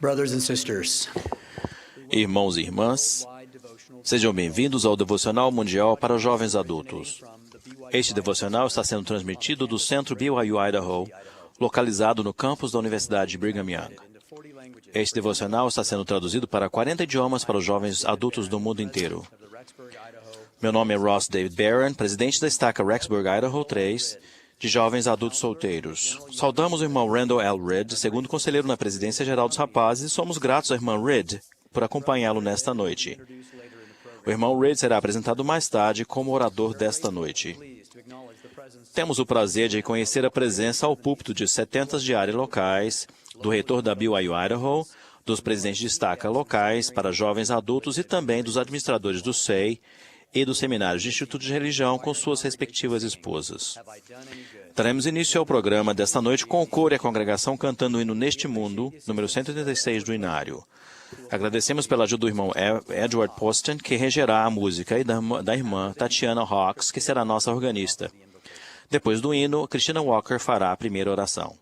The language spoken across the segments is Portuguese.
Brothers and sisters, Irmãos e irmãs, sejam bem-vindos ao Devocional Mundial para os Jovens Adultos. Este devocional está sendo transmitido do Centro BYU Idaho, localizado no campus da Universidade de Brigham Young. Este devocional está sendo traduzido para 40 idiomas para os jovens adultos do mundo inteiro. Meu nome é Ross David Barron, presidente da estaca Rexburg, Idaho 3, de jovens adultos solteiros. Saudamos o irmão Randall L. Reed, segundo conselheiro na presidência geral dos rapazes, e somos gratos à irmã Reed por acompanhá-lo nesta noite. O irmão Reed será apresentado mais tarde como orador desta noite. Temos o prazer de conhecer a presença ao púlpito de 70 diárias locais, do reitor da BYU Idaho, dos presidentes de estaca locais para jovens adultos e também dos administradores do SEI e dos seminários de Instituto de Religião com suas respectivas esposas. Daremos início ao programa desta noite com o coro e a congregação cantando o hino Neste Mundo, número 186 do Inário. Agradecemos pela ajuda do irmão Edward Poston, que regerá a música, e da irmã Tatiana Hawks, que será nossa organista. Depois do hino, Christina Walker fará a primeira oração.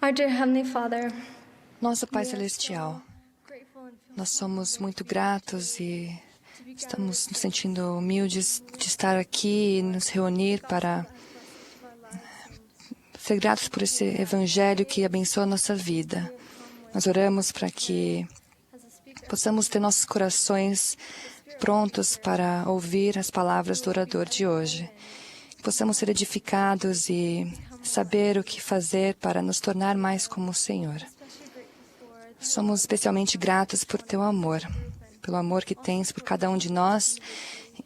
Our dear Heavenly Father, Nosso Pai Celestial, nós somos muito gratos e estamos nos sentindo humildes de estar aqui e nos reunir para ser gratos por esse Evangelho que abençoa a nossa vida. Nós oramos para que possamos ter nossos corações prontos para ouvir as palavras do orador de hoje. Que possamos ser edificados e saber o que fazer para nos tornar mais como o Senhor. Somos especialmente gratos por Teu amor, pelo amor que tens por cada um de nós,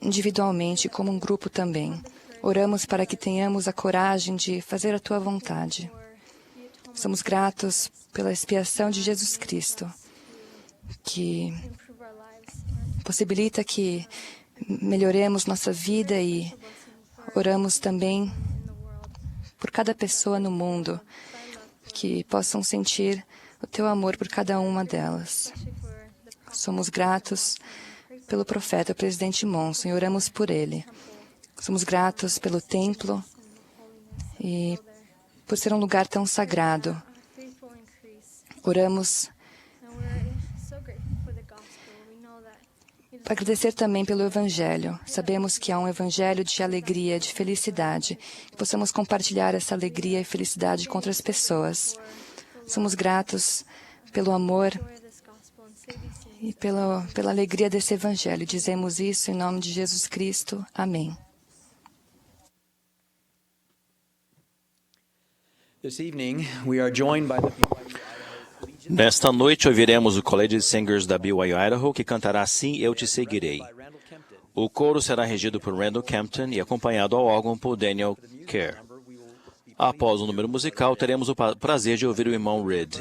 individualmente e como um grupo também. Oramos para que tenhamos a coragem de fazer a Tua vontade. Somos gratos pela expiação de Jesus Cristo, que possibilita que melhoremos nossa vida e oramos também por cada pessoa no mundo, que possam sentir o teu amor por cada uma delas. Somos gratos pelo profeta, o presidente Monson, e oramos por ele. Somos gratos pelo templo e por ser um lugar tão sagrado. Oramos para agradecer também pelo Evangelho. Sabemos que há um Evangelho de alegria, de felicidade. Que possamos compartilhar essa alegria e felicidade com outras pessoas. Somos gratos pelo amor e pela alegria desse Evangelho. Dizemos isso em nome de Jesus Cristo. Amém. Nesta noite ouviremos o College Singers da BYU Idaho, que cantará Sim, Eu Te Seguirei. O coro será regido por Randall Campton e acompanhado ao órgão por Daniel Kerr. Após o número musical, teremos o prazer de ouvir o irmão Reed.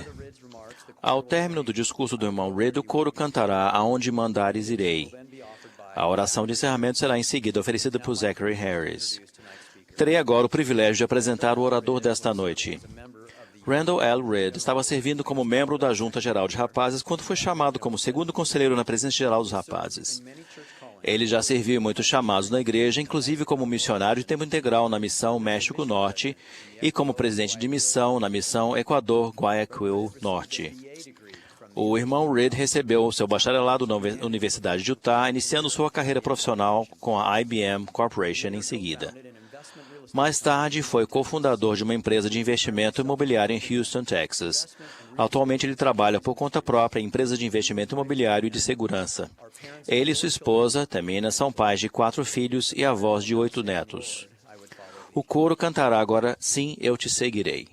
Ao término do discurso do irmão Reed, o coro cantará Aonde Mandares Irei. A oração de encerramento será em seguida oferecida por Zachary Harris. Terei agora o privilégio de apresentar o orador desta noite. Randall L. Reed estava servindo como membro da Junta Geral de Rapazes quando foi chamado como segundo conselheiro na Presidência Geral dos Rapazes. Ele já serviu em muitos chamados na igreja, inclusive como missionário de tempo integral na Missão México Norte e como presidente de missão na Missão Equador Guayaquil Norte. O irmão Reed recebeu seu bacharelado na Universidade de Utah, iniciando sua carreira profissional com a IBM Corporation em seguida. Mais tarde, foi cofundador de uma empresa de investimento imobiliário em Houston, Texas. Atualmente, ele trabalha por conta própria em empresas de investimento imobiliário e de segurança. Ele e sua esposa, Tamina, são pais de 4 filhos e avós de 8 netos. O coro cantará agora Sim, Eu Te Seguirei.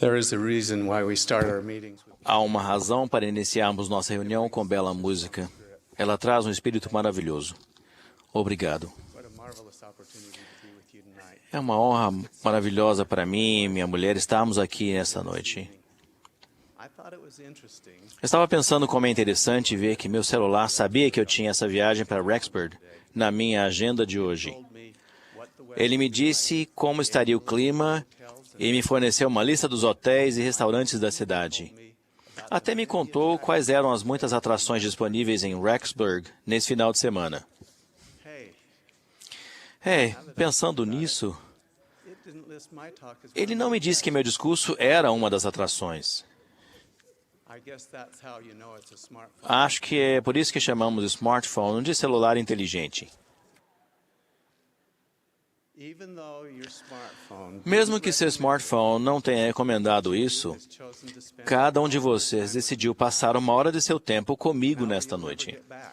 There is a reason why we start our meetings with Há uma razão para iniciarmos nossa reunião com bela música. Ela traz um espírito maravilhoso. Obrigado. what a marvelous opportunity to be with you tonight. É uma honra maravilhosa para mim e minha mulher estarmos aqui nesta noite. I thought it was interesting Eu estava pensando como é interessante ver que meu celular sabia que eu tinha essa viagem para Rexburg na minha agenda de hoje. told me what the weather Ele me disse como estaria o clima e me forneceu uma lista dos hotéis e restaurantes da cidade. Até me contou quais eram as muitas atrações disponíveis em Rexburg nesse final de semana. hey, Pensando nisso, it didn't list my talk as ele one. não me disse que meu discurso era uma das atrações. I guess that's how you know it's a smartphone. Acho que é por isso que chamamos smartphone de celular inteligente. Even though your smartphone Mesmo que seu smartphone não tenha recomendado isso, has chosen to spend cada um de vocês decidiu passar uma hora de seu tempo comigo nesta noite. back.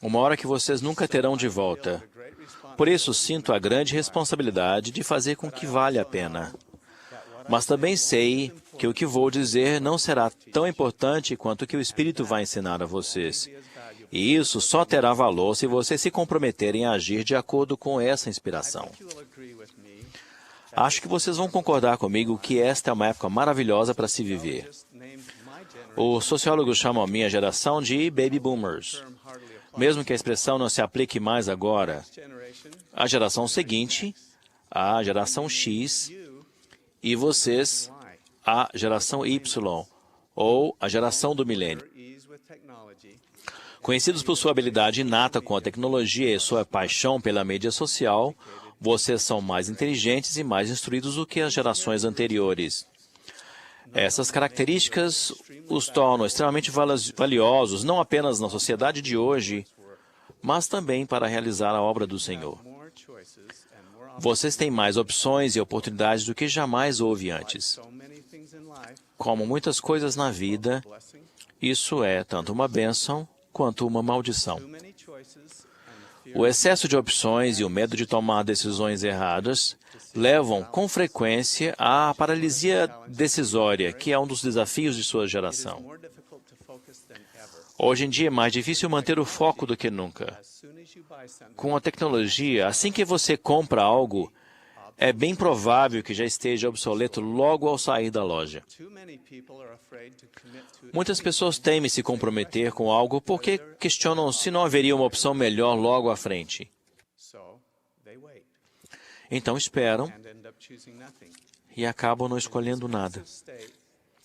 Uma hora que vocês nunca terão de volta. Great response. Por isso, sinto a grande responsabilidade de fazer com que valha a pena. Mas também sei que o que vou dizer não será tão importante quanto o que o Espírito vai ensinar a vocês. E isso só terá valor se vocês se comprometerem a agir de acordo com essa inspiração. You will agree with me. Acho que vocês vão concordar comigo que esta é uma época maravilhosa para se viver. Just named my generation. Os sociólogos chamam a minha geração de Baby Boomers. Hardly applies. Mesmo que a expressão não se aplique mais agora, Generation. a geração seguinte, a geração X, You. e vocês, Why? a geração Y, ou a geração do milênio. Your ease with technology. Conhecidos por sua habilidade inata com a tecnologia e sua paixão pela mídia social, vocês são mais inteligentes e mais instruídos do que as gerações anteriores. Essas características os tornam extremamente valiosos, não apenas na sociedade de hoje, mas também para realizar a obra do Senhor. More choices and more Vocês têm mais opções e oportunidades do que jamais houve antes. so many things in life. Como muitas coisas na vida, Blessing. isso é tanto uma bênção quanto uma maldição. Too many choices and fear. O excesso de opções e o medo de tomar decisões erradas levam, com frequência, à paralisia decisória, que é um dos desafios de sua geração. More difficult to focus than ever. Hoje em dia é mais difícil manter o foco do que nunca. As soon as you buy something, Com a tecnologia, assim que você compra algo, é bem provável que já esteja obsoleto logo ao sair da loja. too many people are afraid to commit to Muitas pessoas temem se comprometer com algo porque questionam se não haveria uma opção melhor logo à frente. so they wait Então esperam and end up choosing nothing. e acabam não escolhendo nada. State,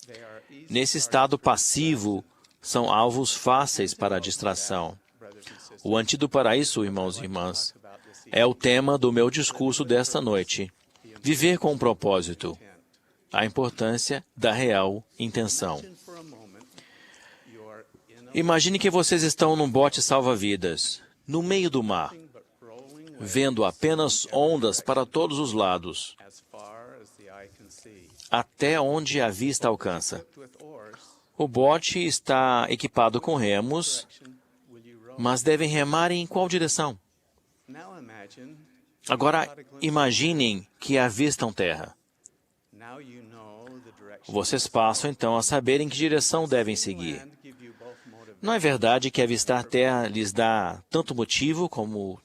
they are easy Nesse estado passivo, são alvos fáceis para a distração. brothers and sisters. O antídoto para isso, irmãos e irmãs, About this é o tema do meu discurso desta noite. Viver com um propósito. A importância da real intenção. Imagine for a moment you're in a Imagine que vocês estão num bote salva-vidas, no meio do mar, but rolling vendo apenas ondas para todos os lados, as far as the eye can see. até onde a vista alcança. With oars, O bote está equipado com remos, will you row? mas devem remar em qual direção? Now imagine, Agora, imaginem que avistam terra. now you know the direction. Vocês passam então a saber em que direção devem seguir. And give you both motive. Não é verdade que avistar terra lhes dá tanto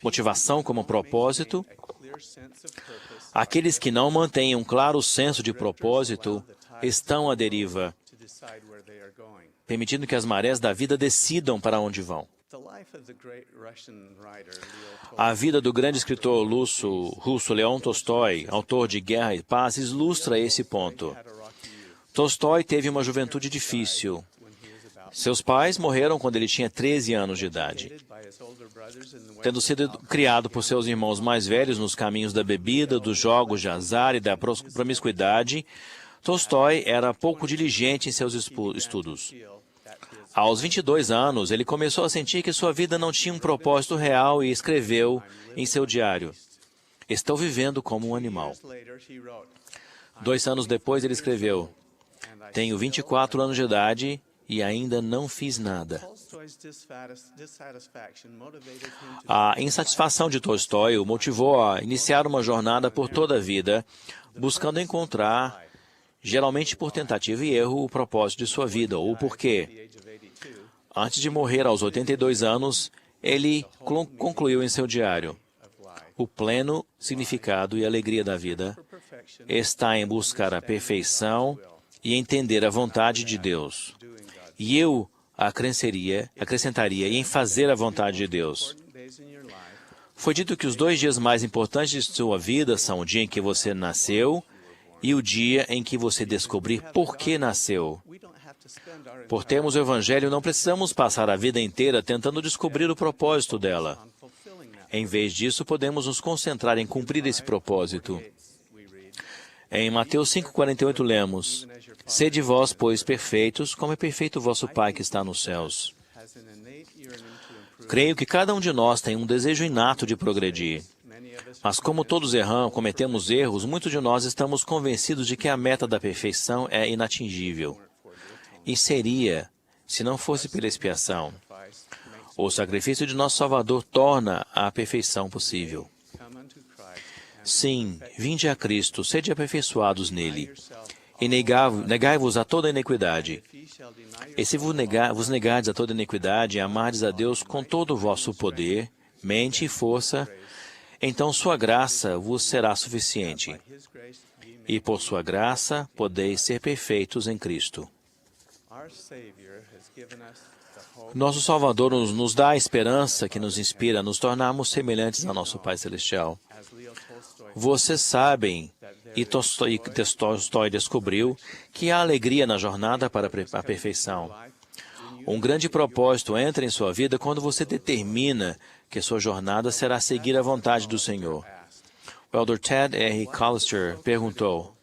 motivação como propósito? A clear sense of purpose Aqueles que não mantêm um claro senso de propósito estão à deriva, to decide where they are going. permitindo que as marés da vida decidam para onde vão. The life of the great Russian writer Leo Tolstoy A vida do grande escritor russo Leon Tolstói, autor de Guerra e Paz, ilustra esse ponto. had a rocky youth Tolstói teve uma juventude difícil. when he was about Seus pais morreram quando ele tinha 13 anos de idade. educated by his older brothers in the West. Tendo sido criado por seus irmãos mais velhos nos caminhos da bebida, dos jogos de azar e da promiscuidade, Tolstói era pouco diligente em seus estudos. Feel that his Aos 22 anos, ele começou a sentir que sua vida não tinha um propósito real e escreveu em seu diário: "Estou vivendo como um animal." years later he wrote, 2 anos depois, ele escreveu: and I "Tenho 24 anos de idade e ainda não fiz nada." Tolstoy's dissatisfaction motivated him to A insatisfação de Tolstói o motivou a iniciar uma jornada por toda a vida, buscando encontrar geralmente por tentativa e erro, o propósito de sua vida, ou porque, antes de morrer aos 82 anos, ele concluiu em seu diário: o pleno significado e alegria da vida está em buscar a perfeição e entender a vontade de Deus. E eu acrescentaria em fazer a vontade de Deus. Foi dito que os 2 dias mais importantes de sua vida são o dia em que você nasceu e o dia em que você descobrir por que nasceu. Por termos o Evangelho, não precisamos passar a vida inteira tentando descobrir o propósito dela. Em vez disso, podemos nos concentrar em cumprir esse propósito. Em Mateus 5,48 lemos: Sede vós, pois, perfeitos, como é perfeito o vosso Pai que está nos céus. Creio que cada um de nós tem um desejo inato de progredir. Mas como todos cometemos erros, muitos de nós estamos convencidos de que a meta da perfeição é inatingível. E seria, se não fosse pela expiação. O sacrifício de nosso Salvador torna a perfeição possível. Sim, vinde a Cristo, sede aperfeiçoados nele, e negai-vos a toda iniquidade. E se vos negardes a toda iniquidade e amardes a Deus com todo o vosso poder, mente e força, então sua graça vos será suficiente. E por sua graça podeis ser perfeitos em Cristo. Nosso Salvador nos dá a esperança que nos inspira a nos tornarmos semelhantes ao nosso Pai Celestial. Vocês sabem, e Tolstói descobriu, que há alegria na jornada para a perfeição. Um grande propósito entra em sua vida quando você determina que sua jornada será seguir a vontade do Senhor. O elder Ted R. Callister perguntou: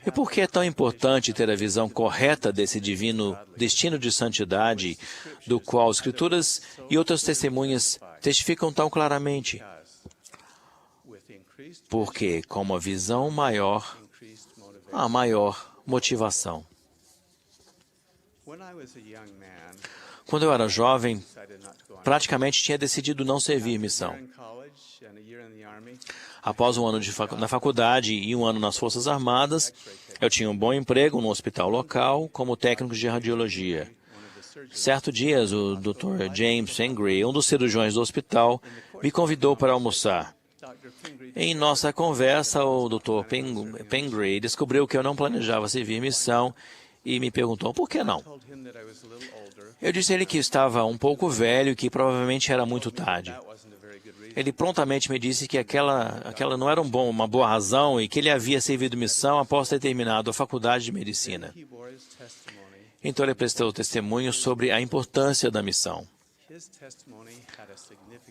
e por que é tão importante ter a visão correta desse divino destino de santidade, do qual Escrituras e outras testemunhas testificam tão claramente? Porque, com uma visão maior, há maior motivação. Quando eu era jovem, praticamente tinha decidido não servir missão. Após um ano na faculdade e um ano nas Forças Armadas, eu tinha um bom emprego no hospital local como técnico de radiologia. Certo dia, o Dr. James Pingree, um dos cirurgiões do hospital, me convidou para almoçar. Em nossa conversa, o Dr. Pingree descobriu que eu não planejava servir missão e me perguntou por que não. Eu disse a ele que estava um pouco velho e que provavelmente era muito tarde. Ele prontamente me disse que aquela não era uma boa razão e que ele havia servido missão após ter terminado a faculdade de medicina. Então ele prestou testemunho sobre a importância da missão.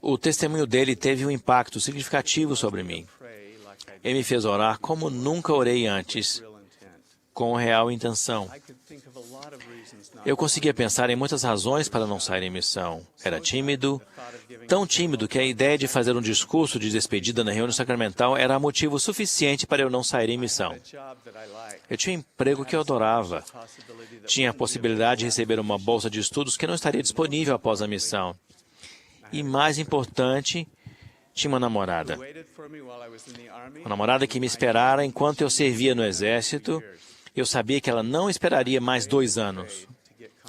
O testemunho dele teve um impacto significativo sobre mim. Ele me fez orar como nunca orei antes, com real intenção. Eu conseguia pensar em muitas razões para não sair em missão. Era tímido, tão tímido que a ideia de fazer um discurso de despedida na reunião sacramental era motivo suficiente para eu não sair em missão. Eu tinha um emprego que eu adorava. Tinha a possibilidade de receber uma bolsa de estudos que não estaria disponível após a missão. E, mais importante, tinha uma namorada. Uma namorada que me esperara enquanto eu servia no exército. Eu sabia que ela não esperaria mais 2 anos.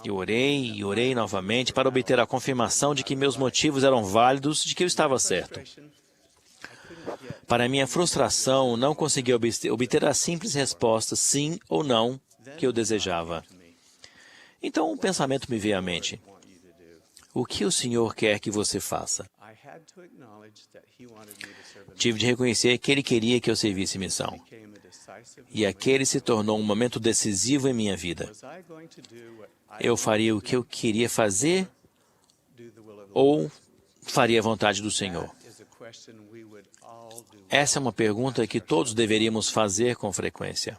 Eu orei e orei novamente para obter a confirmação de que meus motivos eram válidos, de que eu estava certo. Para minha frustração, não consegui obter a simples resposta sim ou não que eu desejava. Então um pensamento me veio à mente. O que o Senhor quer que você faça? Tive de reconhecer que Ele queria que eu servisse missão. E aquele se tornou um momento decisivo em minha vida. Eu faria o que eu queria fazer ou faria a vontade do Senhor? Essa é uma pergunta que todos deveríamos fazer com frequência.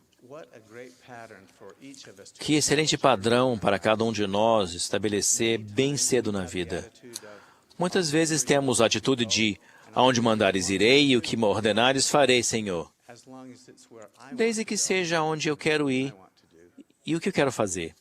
Que excelente padrão para cada um de nós estabelecer bem cedo na vida. Muitas vezes temos a atitude de: aonde mandares irei e o que me ordenares farei, Senhor. Desde que seja onde eu quero ir e o que eu quero fazer.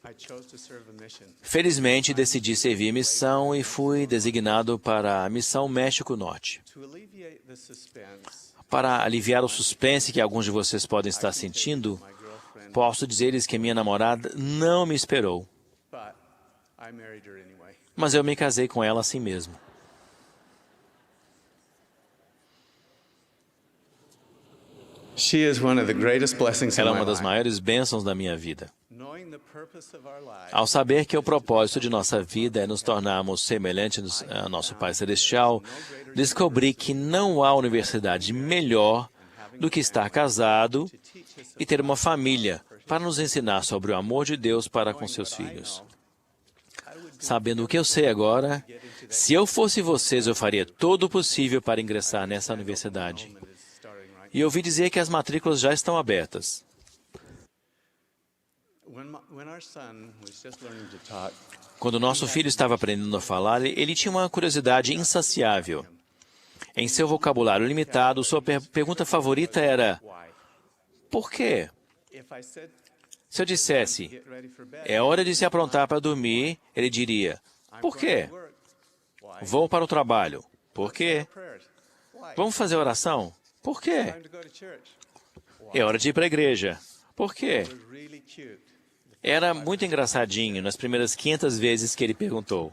I chose to serve a mission. Felizmente, decidi servir missão e fui designado para a Missão México Norte. To alleviate the suspense, Para aliviar o suspense que alguns de vocês podem estar sentindo, my girlfriend, posso dizer-lhes que minha namorada não me esperou, but I married her anyway. mas eu me casei com ela assim mesmo. She is one of the greatest blessings in Ela é my uma das life. maiores bênçãos da minha vida. Knowing the purpose of our lives, Ao saber que o propósito de nossa vida é nos tornarmos semelhantes a nosso Pai Celestial, descobri que não há universidade melhor do que estar casado e ter uma família para nos ensinar sobre o amor de Deus para com seus filhos. Sabendo o que eu sei agora, se eu fosse vocês, eu faria todo o possível para ingressar nessa universidade. it is starting right. E ouvi dizer que as matrículas já estão abertas. When our son was just learning to talk, Quando nosso filho estava aprendendo a falar, ele tinha uma curiosidade insaciável. Em seu vocabulário limitado, sua pergunta favorita era: why? por quê? If I said, Se eu dissesse, get ready for bed, é hora de se aprontar para dormir, ele diria: por quê? work. Why? Vou para o trabalho. Por quê? Prayers. Why? Vamos fazer oração? Por quê? Time to go to church. É hora de ir para a igreja. Por quê? It was really cute. Era muito engraçadinho nas primeiras 500 vezes que ele perguntou.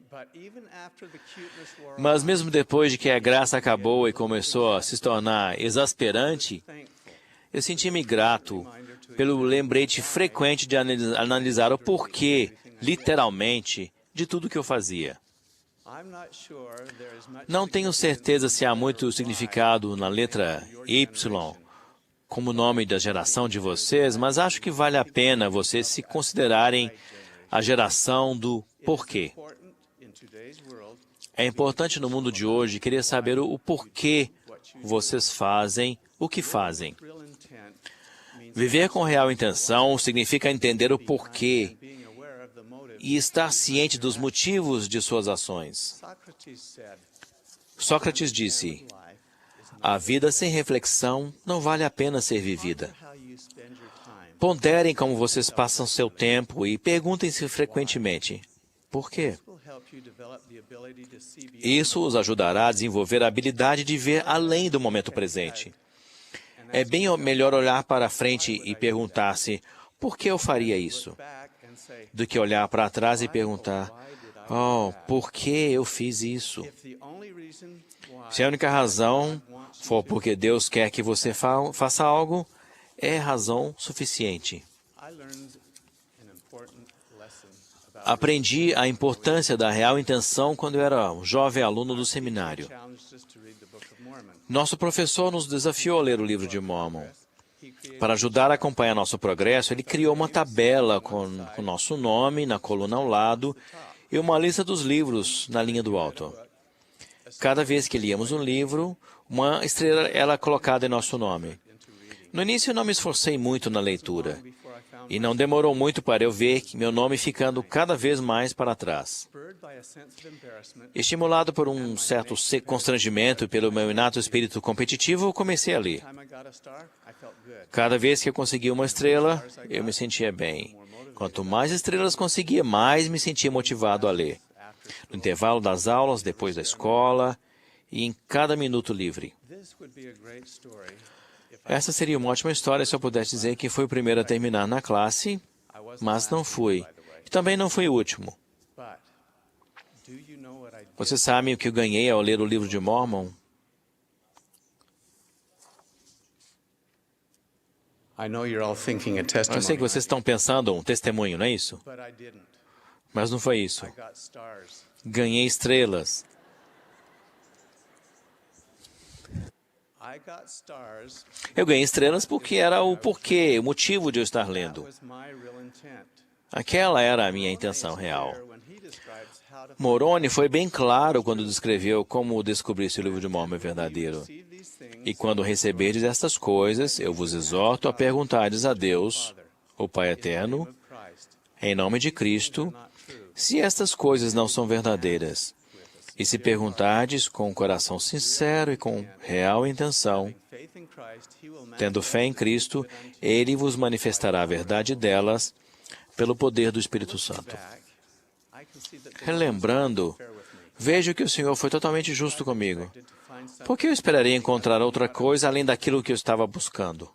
But even after the cuteness wore Mas mesmo depois de que a graça acabou e começou a se tornar exasperante, thankful, eu senti-me grato pelo lembrete frequente de analisar o porquê, literalmente, de tudo que eu fazia. I'm not sure there is much Não tenho certeza se há muito significado na letra Y como nome da geração de vocês, mas acho que vale a pena vocês se considerarem a geração do porquê. important in today's world. É importante no mundo de hoje querer saber o porquê vocês fazem o que fazem. Real intent means Viver com real intenção significa entender o porquê being aware of the motive. e estar ciente dos motivos de suas ações. Socrates said, Sócrates disse: life is a vida sem reflexão não vale a pena ser vivida. how you spend your time. Ponderem como vocês passam seu tempo e perguntem-se frequentemente: por quê? This will help you develop the ability to see beyond Isso os ajudará a desenvolver a habilidade de ver além do momento presente. É bem melhor olhar para frente e perguntar-se: por que eu faria isso? back and say, Do que olhar para trás e perguntar: oh, por que eu fiz isso? if the only reason why Se a única razão for porque Deus quer que você faça algo, é razão suficiente. I learned an important lesson about Aprendi a importância da real intenção quando eu era um jovem aluno do seminário. challenged us to read the Book of Mormon. Nosso professor nos desafiou a ler o livro de Mormon. He created Para ajudar a acompanhar nosso progresso, ele criou uma tabela com nosso nome na coluna ao lado e uma lista dos livros na linha do alto. Cada vez que líamos um livro, uma estrela era colocada em nosso nome. No início, eu não me esforcei muito na leitura, before I found e não demorou muito para eu ver meu nome ficando cada vez mais para trás. spurred by a sense of embarrassment. Estimulado por um certo constrangimento e pelo meu inato espírito competitivo, eu comecei a ler. Time I got a star, I felt good. Cada vez que eu conseguia uma estrela, eu me sentia bem. Quanto mais estrelas conseguia, mais me sentia motivado a ler. No intervalo das aulas, depois da escola e em cada minuto livre. This would be a great story if Essa seria uma ótima história se eu pudesse dizer que fui o primeiro a terminar na classe, I wasn't mas não last, fui. by the way. E também não fui o último. But do you know what I did? Você sabe o que eu ganhei ao ler o livro de Mormon? I know you're all thinking a Eu sei testimony, que vocês estão pensando um testemunho, não é isso? but I didn't. Mas não foi isso. I got stars. Ganhei estrelas. I got stars. Eu ganhei estrelas porque era o porquê, o motivo de eu estar That lendo. was my real intent. Aquela era a minha intenção real. When he describes how to Moroni foi bem claro quando descreveu como descobrir se o livro de Mormon é verdadeiro. receive these things, E quando receberdes estas coisas, eu vos exorto a perguntardes a Deus, o Pai Eterno, of Christ, em nome de Cristo, not true. se estas coisas não são verdadeiras. E se perguntardes com um coração sincero e com real intenção, Faith in Christ, he will tendo fé em Cristo, Ele vos manifestará a verdade delas, pelo poder do Espírito Santo. Relembrando, vejo que o Senhor foi totalmente justo comigo. Por que eu esperaria encontrar outra coisa além daquilo que eu estava buscando?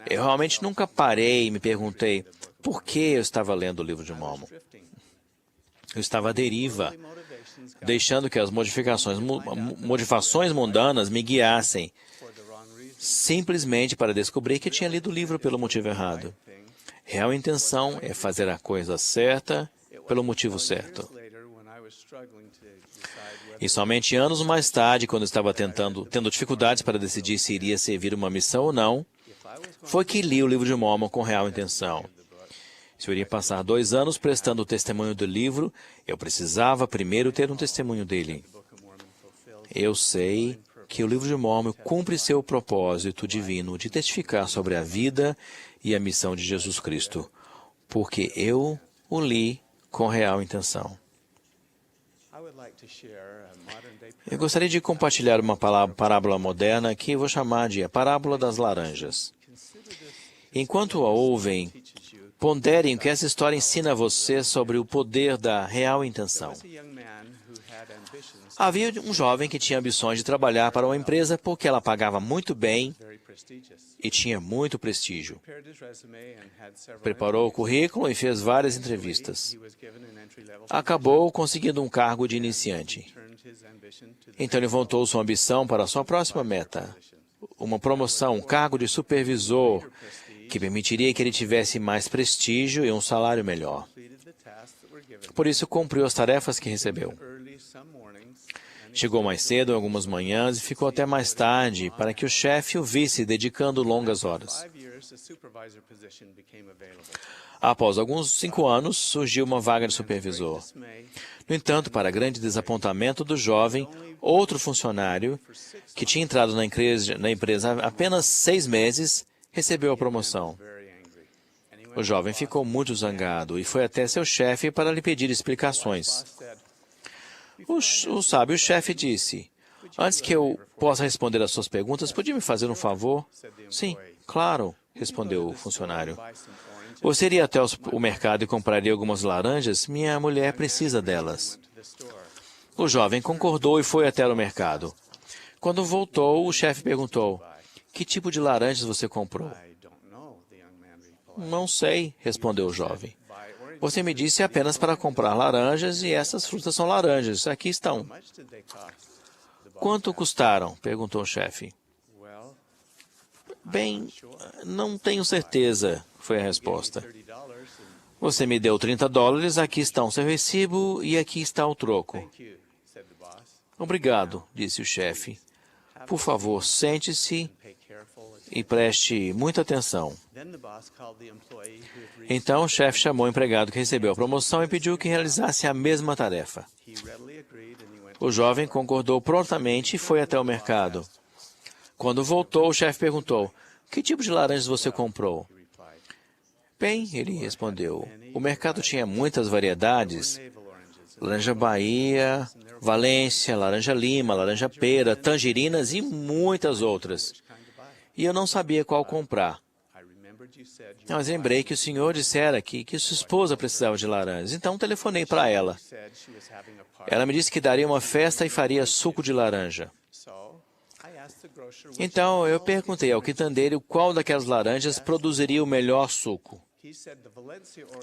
Eu realmente nunca parei e me perguntei por que eu estava lendo o livro de Mormon. Eu estava à deriva, deixando que as motivações mundanas me guiassem, simplesmente para descobrir que tinha lido o livro pelo motivo errado. Real intenção é fazer a coisa certa pelo motivo certo. E somente anos mais tarde, quando estava tendo dificuldades para decidir se iria servir uma missão ou não, foi que li o livro de Mormon com real intenção. Se eu iria passar 2 anos prestando o testemunho do livro, eu precisava primeiro ter um testemunho dele. Eu sei que o livro de Mormon cumpre seu propósito divino de testificar sobre a vida e a missão de Jesus Cristo, porque eu o li com real intenção. Eu gostaria de compartilhar uma parábola moderna que eu vou chamar de a parábola das laranjas. Enquanto a ouvem, ponderem o que essa história ensina a você sobre o poder da real intenção. Havia um jovem que tinha ambições de trabalhar para uma empresa porque ela pagava muito bem e tinha muito prestígio. Preparou o currículo e fez várias entrevistas. Acabou conseguindo um cargo de iniciante. Então ele voltou sua ambição para a sua próxima meta, uma promoção, um cargo de supervisor, que permitiria que ele tivesse mais prestígio e um salário melhor. Por isso, cumpriu as tarefas que recebeu. Chegou mais cedo algumas manhãs e ficou até mais tarde para que o chefe o visse dedicando longas horas. Após alguns 5 anos, surgiu uma vaga de supervisor. No entanto, para grande desapontamento do jovem, outro funcionário, que tinha entrado na empresa há apenas 6 meses, recebeu a promoção. O jovem ficou muito zangado e foi até seu chefe para lhe pedir explicações. O sábio chefe disse: "Antes que eu possa responder às suas perguntas, podia me fazer um favor?" "Sim, claro", respondeu o funcionário. "Você iria até o mercado e compraria algumas laranjas? Minha mulher precisa delas." O jovem concordou e foi até o mercado. Quando voltou, o chefe perguntou: "Que tipo de laranjas você comprou?" "Não sei", respondeu o jovem. "Você me disse apenas para comprar laranjas e essas frutas são laranjas. Aqui estão." "Quanto custaram?" perguntou o chefe. "Bem, não tenho certeza", foi a resposta. "Você me deu $30, aqui está o seu recibo e aqui está o troco." "Obrigado", disse o chefe. "Por favor, sente-se e preste muita atenção." Então o chefe chamou o empregado que recebeu a promoção e pediu que realizasse a mesma tarefa. O jovem concordou prontamente e foi até o mercado. Quando voltou, o chefe perguntou: "Que tipo de laranjas você comprou?" "Bem", ele respondeu, "o mercado tinha muitas variedades: laranja Bahia, Valência, laranja Lima, laranja pera, tangerinas e muitas outras. E eu não sabia qual comprar. Mas lembrei que o senhor dissera que sua esposa precisava de laranjas, então telefonei para ela. Ela me disse que daria uma festa e faria suco de laranja. Então eu perguntei ao quitandeiro qual daquelas laranjas produziria o melhor suco.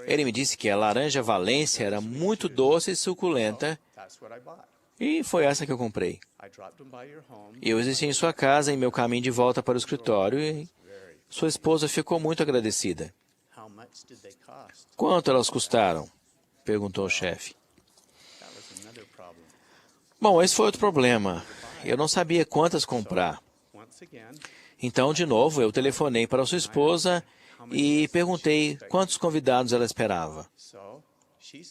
Ele me disse que a laranja Valência era muito doce e suculenta, e foi essa que eu comprei. Eu existi em sua casa em meu caminho de volta para o escritório e sua esposa ficou muito agradecida. "Quanto elas custaram?" perguntou o chefe. Bom, esse foi outro problema. Eu não sabia quantas comprar. Então, de novo, eu telefonei para sua esposa e perguntei quantos convidados ela esperava.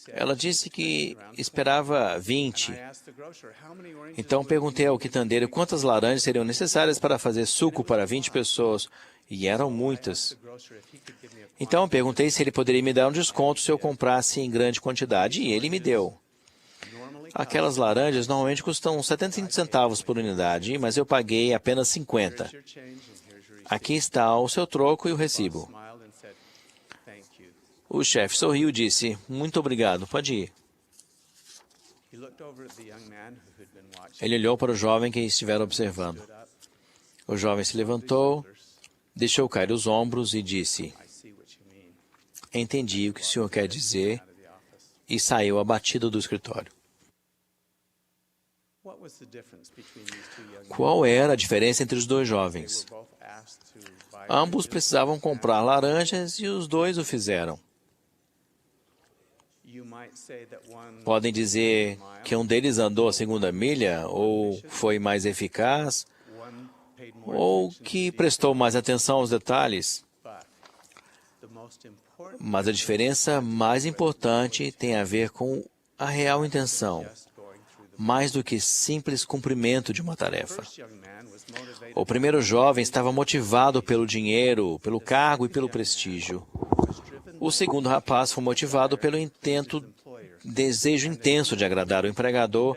Ela disse que esperava 20. Então perguntei ao quitandeiro quantas laranjas seriam necessárias para fazer suco para 20 pessoas, e eram muitas. Então perguntei se ele poderia me dar um desconto se eu comprasse em grande quantidade, e ele me deu. Aquelas laranjas normalmente custam 75 centavos por unidade, mas eu paguei apenas 50. Aqui está o seu troco e o recibo. O chefe sorriu e disse, muito obrigado, pode ir. Ele olhou para o jovem que estivera observando. O jovem se levantou, deixou cair os ombros e disse, entendi o que o senhor quer dizer, e saiu abatido do escritório. Qual era a diferença entre os dois jovens? Ambos precisavam comprar laranjas e os dois o fizeram. Podem dizer que um deles andou a segunda milha, ou foi mais eficaz, ou que prestou mais atenção aos detalhes. Mas a diferença mais importante tem a ver com a real intenção, mais do que simples cumprimento de uma tarefa. O primeiro jovem estava motivado pelo dinheiro, pelo cargo e pelo prestígio. O segundo rapaz foi motivado pelo desejo intenso de agradar o empregador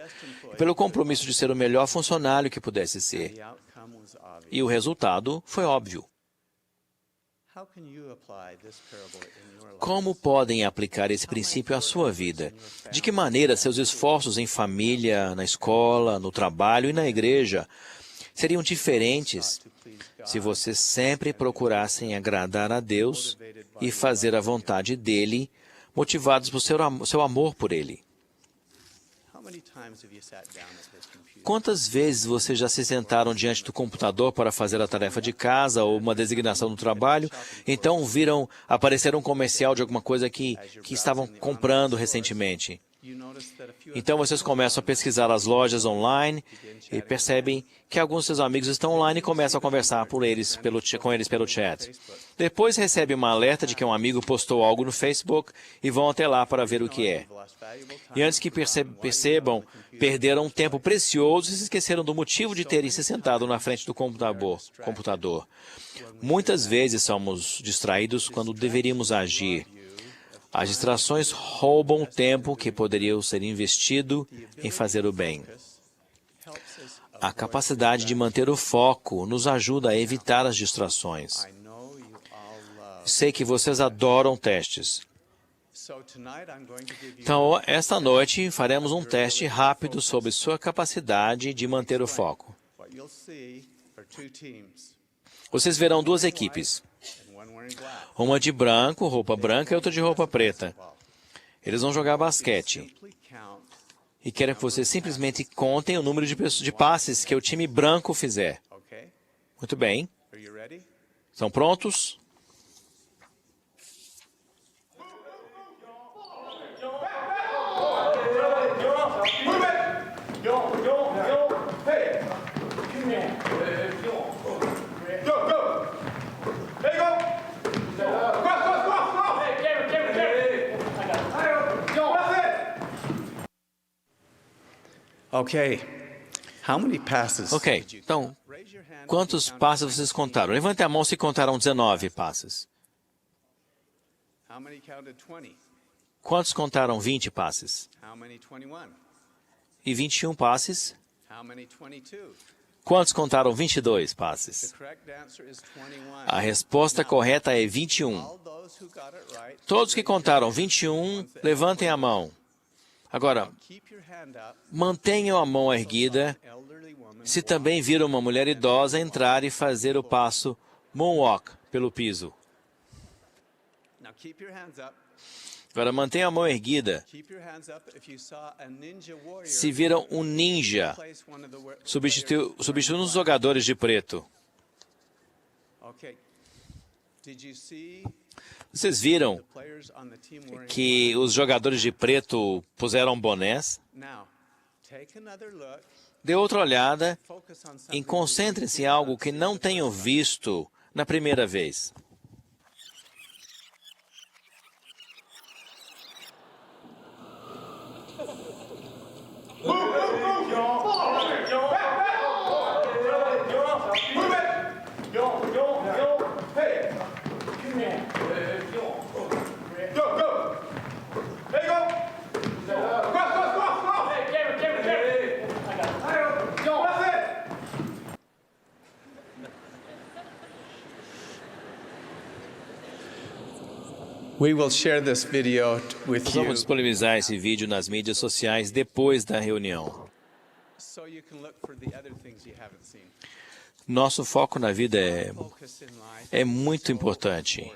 e pelo compromisso de ser o melhor funcionário que pudesse ser. E o resultado foi óbvio. Como podem aplicar esse princípio à sua vida? De que maneira seus esforços em família, na escola, no trabalho e na igreja seriam diferentes se vocês sempre procurassem agradar a Deus e fazer a vontade dEle, motivados por seu amor por Ele? Quantas vezes vocês já se sentaram diante do computador para fazer a tarefa de casa ou uma designação no trabalho, então viram aparecer um comercial de alguma coisa que estavam comprando recentemente? Então vocês começam a pesquisar as lojas online e percebem que alguns de seus amigos estão online e começam a conversar com eles pelo chat. Depois recebem uma alerta de que um amigo postou algo no Facebook e vão até lá para ver o que é. E antes que percebam, perderam um tempo precioso e se esqueceram do motivo de terem se sentado na frente do computador. Muitas vezes somos distraídos quando deveríamos agir. As distrações roubam o tempo que poderia ser investido em fazer o bem. A capacidade de manter o foco nos ajuda a evitar as distrações. Sei que vocês adoram testes. Então, esta noite, faremos um teste rápido sobre sua capacidade de manter o foco. Vocês verão duas equipes. Uma de branco, roupa branca, e outra de roupa preta. Eles vão jogar basquete. E quero que vocês simplesmente contem o número de passes que o time branco fizer. Muito bem. Estão prontos? Ok, então, quantos passes vocês contaram? Levante a mão se contaram 19 passes. Quantos contaram 20 passes? E 21 passes? Quantos contaram 22 passes? A resposta correta é 21. Todos que contaram 21, levantem a mão. Agora, mantenham a mão erguida se também viram uma mulher idosa entrar e fazer o passo moonwalk pelo piso. Agora, mantenha a mão erguida se viram um ninja substituindo os jogadores de preto. Vocês viram que os jogadores de preto puseram bonés? Dê outra olhada e concentre-se em algo que não tenham visto na primeira vez. We will share this video with Nós you vamos disponibilizar esse vídeo nas mídias sociais depois da reunião. so you can look for the other things you haven't seen. Nosso foco na vida Focus in life é muito importante.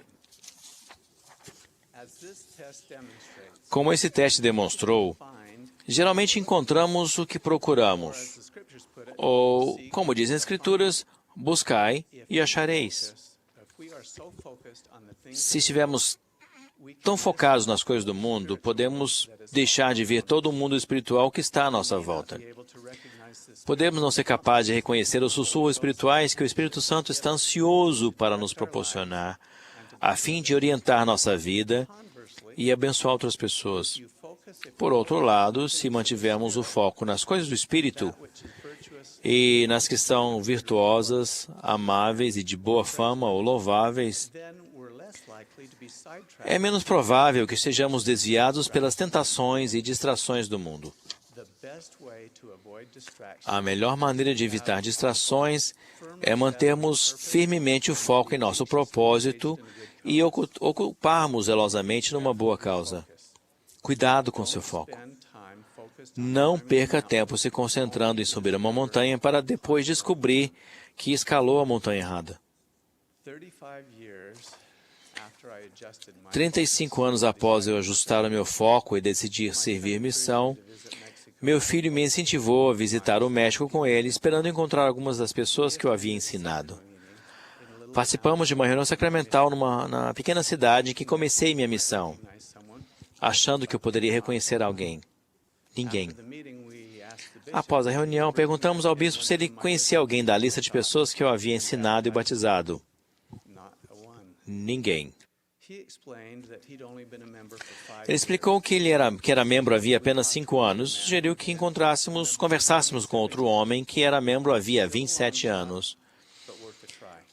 as this test demonstrates. Como esse teste demonstrou, Find, geralmente encontramos o que procuramos. as the scriptures put it, Ou, como dizem as Escrituras, buscai e achareis. if we are so focused on the things Se estivermos tão focados nas coisas do mundo, podemos deixar de ver todo o mundo espiritual que está à nossa volta. be able to recognize this, Podemos não ser capazes de reconhecer os sussurros espirituais que o Espírito Santo está ansioso para nos proporcionar, a fim de orientar nossa vida conversely, e abençoar outras pessoas. you focus if Por outro lado, se mantivermos o foco nas coisas do Espírito which is virtuous, e nas que são virtuosas, amáveis e de boa fama ou louváveis, then we're less likely to be sidetracked. é menos provável que sejamos desviados pelas tentações e distrações do mundo. The best way to avoid distraction A melhor maneira de evitar distrações é mantermos firmemente o foco em nosso propósito e ocuparmos zelosamente numa boa causa. Cuidado com seu foco. spend time focused on Não perca tempo se concentrando em subir uma montanha para depois descobrir que escalou a montanha errada. 35 years after I adjusted my 35 anos após eu ajustar o meu foco e decidir servir missão, meu filho me incentivou a visitar o México com ele, esperando encontrar algumas das pessoas que eu havia ensinado. Participamos de uma reunião sacramental na pequena cidade em que comecei minha missão, recognize someone. achando que eu poderia reconhecer alguém. Ninguém. The meeting we asked the bishop, Após a reunião, perguntamos ao bispo se ele conhecia alguém da lista de pessoas que eu havia ensinado e batizado. not a one. Ninguém. He explained that he'd only been a member for 5 Ele explicou que que era membro havia apenas 5 anos, sugeriu que conversássemos com outro homem que era membro havia 27 anos, but worth a try.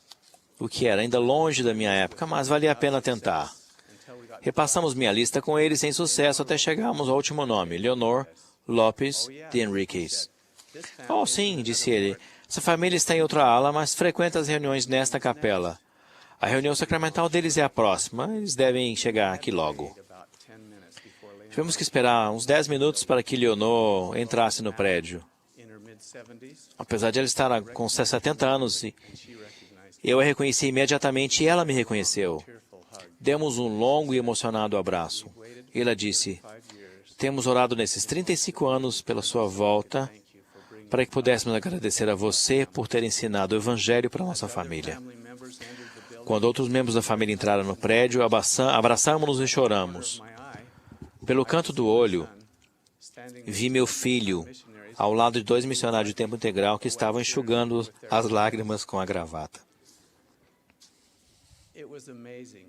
o que era ainda longe da minha época, mas valia a pena tentar. Until we got Repassamos minha lista com ele sem sucesso até chegarmos ao último nome, Leonor Lopes de Enriquez. this family Oh, sim, disse ele. Essa família está em outra ala, mas frequenta as reuniões nesta capela. A reunião sacramental deles é a próxima, eles devem chegar aqui logo. about 10 minutes before Leon Tivemos que esperar uns 10 minutos para que Leonor entrasse no prédio. in her mid-70s, Apesar de ela estar com 70 anos, she recognized eu a reconheci imediatamente e ela me reconheceu. a tearful hug. Demos um longo e emocionado abraço. Ela disse, 5 years. temos orado nesses 35 anos pela sua volta Thank you for bringing para que pudéssemos agradecer a você por ter ensinado o Evangelho para nossa família. family members entered the building. Quando outros membros da família entraram no prédio, abraçamos-nos e choramos. My eye, Pelo canto do olho, standing vi meu filho ao lado de 2 missionários de tempo integral que estavam enxugando as lágrimas com a gravata. it was amazing.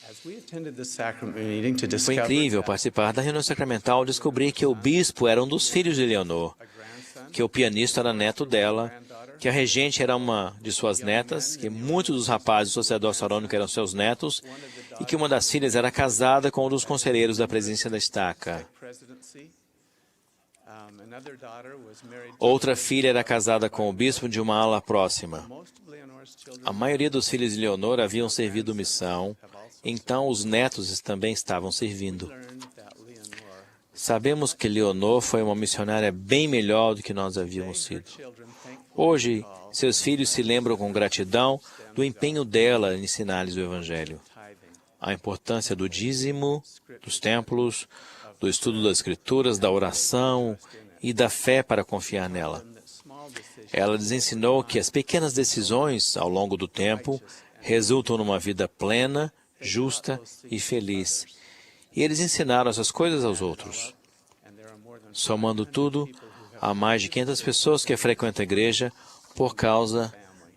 As we attended the sacrament meeting to Foi discover incrível that participar da reunião sacramental e descobrir que o bispo era um dos filhos de Leonor, a grandson, que o pianista era neto dela, que a regente era uma de suas netas, que muitos dos rapazes do sacerdócio arônico eram seus netos, e que uma das filhas era casada com um dos conselheiros da presidência da estaca. presidency, another daughter was married to Outra filha era casada com o bispo de uma ala próxima. most of Leonor's children. A maioria dos filhos de Leonor haviam servido missão, então os netos também estavam servindo. Learned that Leonor, Sabemos que Leonor foi uma missionária bem melhor do que nós havíamos sido. children thankful Hoje, seus filhos se lembram com gratidão do empenho dela em ensinar-lhes o Evangelho, tithing, a importância do dízimo, dos templos, do estudo das Escrituras, da oração e da fé para confiar nela. that small decisions Ela lhes ensinou que as pequenas decisões, ao longo do tempo, resultam numa vida plena, justa e feliz. E eles ensinaram essas coisas aos outros. and there are more than Somando tudo, há mais de 500 pessoas que frequentam a igreja por causa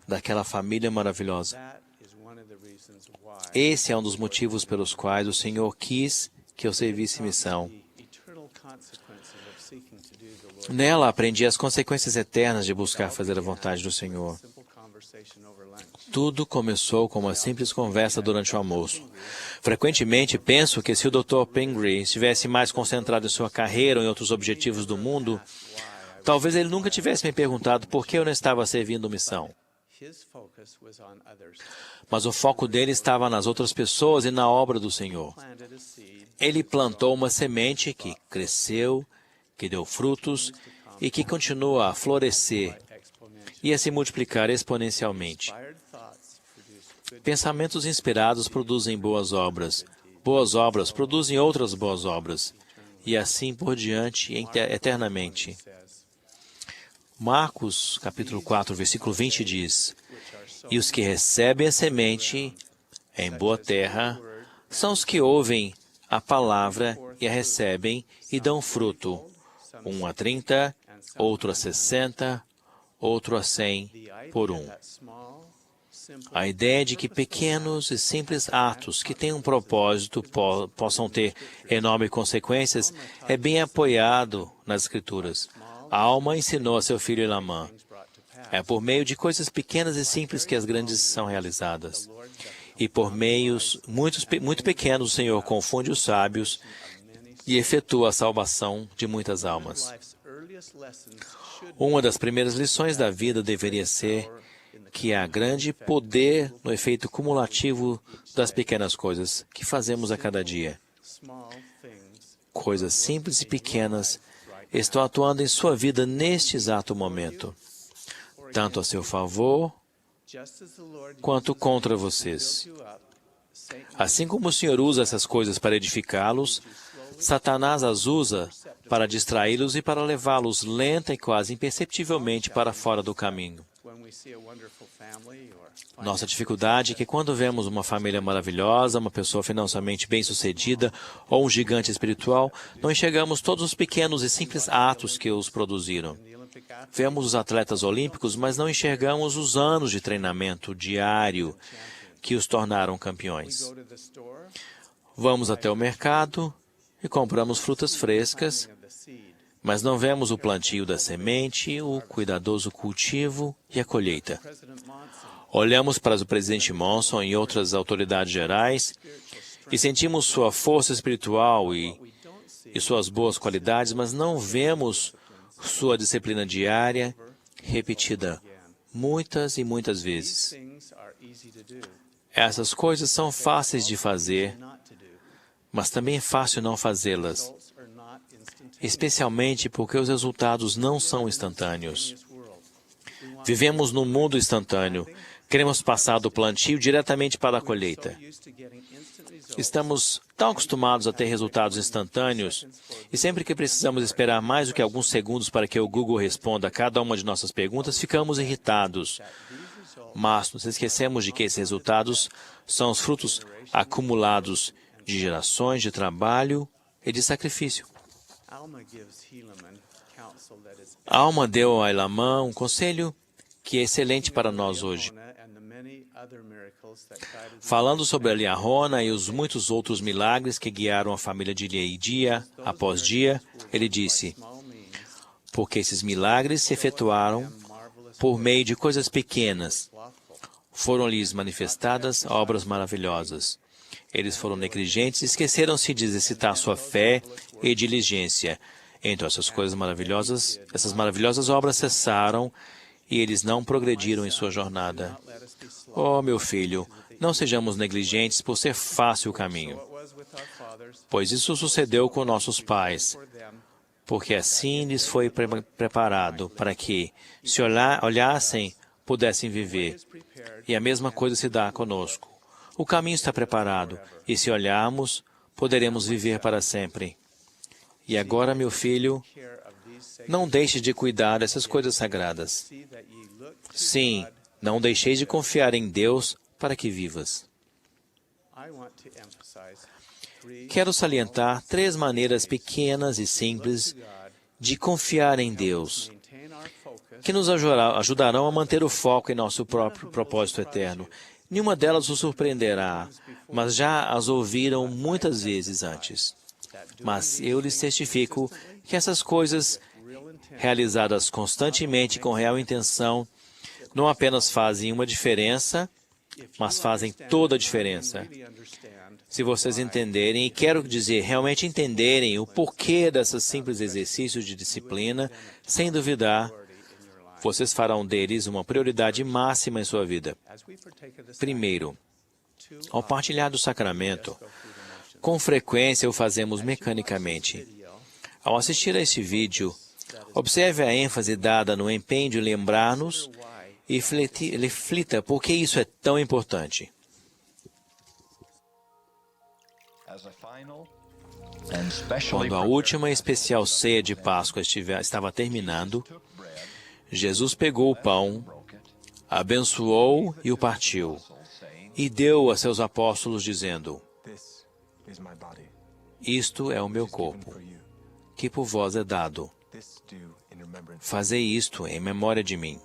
daquela família maravilhosa. that is one of the reasons why Esse é um dos motivos pelos quais o Senhor quis que eu servisse missão. the eternal consequences of seeking to do the Lord's Nela aprendi as consequências eternas de buscar fazer a vontade do Senhor. simple conversation over lunch. Tudo começou com uma simples conversa durante o almoço. Frequentemente penso que se o Dr. Pingree estivesse mais concentrado em sua carreira ou em outros objetivos do mundo, talvez ele nunca tivesse me perguntado por que eu não estava servindo missão. his focus was on others. Mas o foco dele estava nas outras pessoas e na obra do Senhor. Planted a seed Ele plantou uma semente que cresceu, que deu frutos e que continua a florescer exponential. e a se multiplicar exponencialmente. Inspired thoughts produce good Pensamentos inspirados produzem boas obras. Boas obras produzem outras boas obras. E assim por diante eternamente. says, Marcos, capítulo 4, versículo 20 diz: E os que recebem a semente em boa terra são os que ouvem a palavra e a recebem e dão fruto, um a 30, outro a 60, outro a 100 por um. that small, simple A ideia de que pequenos e simples atos que têm um propósito possam ter enormes consequências é bem apoiado nas Escrituras. A alma ensinou a seu filho Elamã. brought to pass. É por meio de coisas pequenas e simples que as grandes são realizadas. E por meios muito pequenos o Senhor confunde os sábios e efetua a salvação de muitas almas. Life's earliest lessons should Uma das primeiras lições da vida deveria ser que há grande poder no efeito cumulativo das pequenas coisas que fazemos a cada dia. small things Coisas simples e pequenas estão atuando em sua vida neste exato momento, tanto a seu favor just as the Lord quanto contra vocês. you up. Satan Assim como o Senhor usa essas coisas para edificá-los, Satanás as usa para distraí-los e para levá-los lenta e quase imperceptivelmente para fora do caminho. when we see a wonderful family or Nossa dificuldade é que quando vemos uma família maravilhosa, uma pessoa financeiramente bem-sucedida ou um gigante espiritual, não enxergamos todos os pequenos e simples atos que os produziram. the Olympic athlete Vemos os atletas olímpicos, mas não enxergamos os anos de treinamento diário que os tornaram campeões. go to the store Vamos até o mercado e compramos frutas frescas, of the seed. mas não vemos o plantio da semente, o cuidadoso cultivo e a colheita. President Monson Olhamos para o presidente Monson e outras autoridades gerais e sentimos sua força espiritual e suas boas qualidades, mas não vemos sua disciplina diária repetida muitas e muitas vezes. things are easy to do, Essas coisas são fáceis de fazer, not to do. mas também é fácil não fazê-las, Results are not instantaneous especialmente porque os resultados não são instantâneos. world. Vivemos num mundo instantâneo. Queremos passar do plantio diretamente para a colheita. Used to getting instant results. Estamos tão acostumados a ter resultados instantâneos e sempre que precisamos esperar mais do que alguns segundos para que o Google responda a cada uma de nossas perguntas, ficamos irritados. Mas nos esquecemos de que esses resultados são os frutos acumulados de gerações de trabalho e de sacrifício. Alma gives Helaman counsel that is A alma deu a Elamã um conselho que é excelente para nós hoje. and the many other miracles that guided Falando sobre Eliarona e os muitos outros milagres que guiaram a família de Lia dia após dia, ele disse: small means porque esses milagres se efetuaram marvelous por meio de coisas pequenas, slothful. foram-lhes manifestadas obras maravilhosas. Eles foram negligentes e esqueceram-se de exercitar sua fé e diligência. Então essas maravilhosas obras cessaram e eles não progrediram em sua jornada. Let us be slow. Oh, meu filho, não sejamos negligentes por ser fácil o caminho, What was with our fathers pois isso sucedeu com nossos pais, for them porque assim lhes foi preparado para que, se olhassem, pudessem viver. is prepared E a mesma coisa se dá conosco. O caminho está preparado, e se olharmos, poderemos viver para sempre. E agora, meu filho, care of these sacred não deixe de cuidar dessas coisas sagradas. see that ye look to Sim, God. não deixeis de confiar em Deus para que vivas. I want to emphasize three Quero salientar 3 maneiras pequenas e simples God de confiar em Deus, maintain our focus que nos ajudarão a manter o foco em nosso próprio propósito eterno. Nenhuma delas os surpreenderá, mas já as ouviram muitas vezes antes. Mas eu lhes testifico que essas coisas, realizadas constantemente com real intenção, não apenas fazem uma diferença, mas fazem toda a diferença. really understand Se vocês entenderem, e quero dizer, realmente entenderem o porquê desses simples exercícios de disciplina, sem duvidar, vocês farão deles uma prioridade máxima em sua vida. Primeiro, ao partilhar do sacramento, com frequência o fazemos mecanicamente. Ao assistir a este vídeo, observe a ênfase dada no empenho de lembrar-nos e reflita por que isso é tão importante. Quando a última e especial ceia de Páscoa estava terminando, Jesus pegou o pão, abençoou e o partiu, e deu a seus apóstolos, dizendo: Isto é o meu corpo, que por vós é dado. Fazei isto em memória de mim.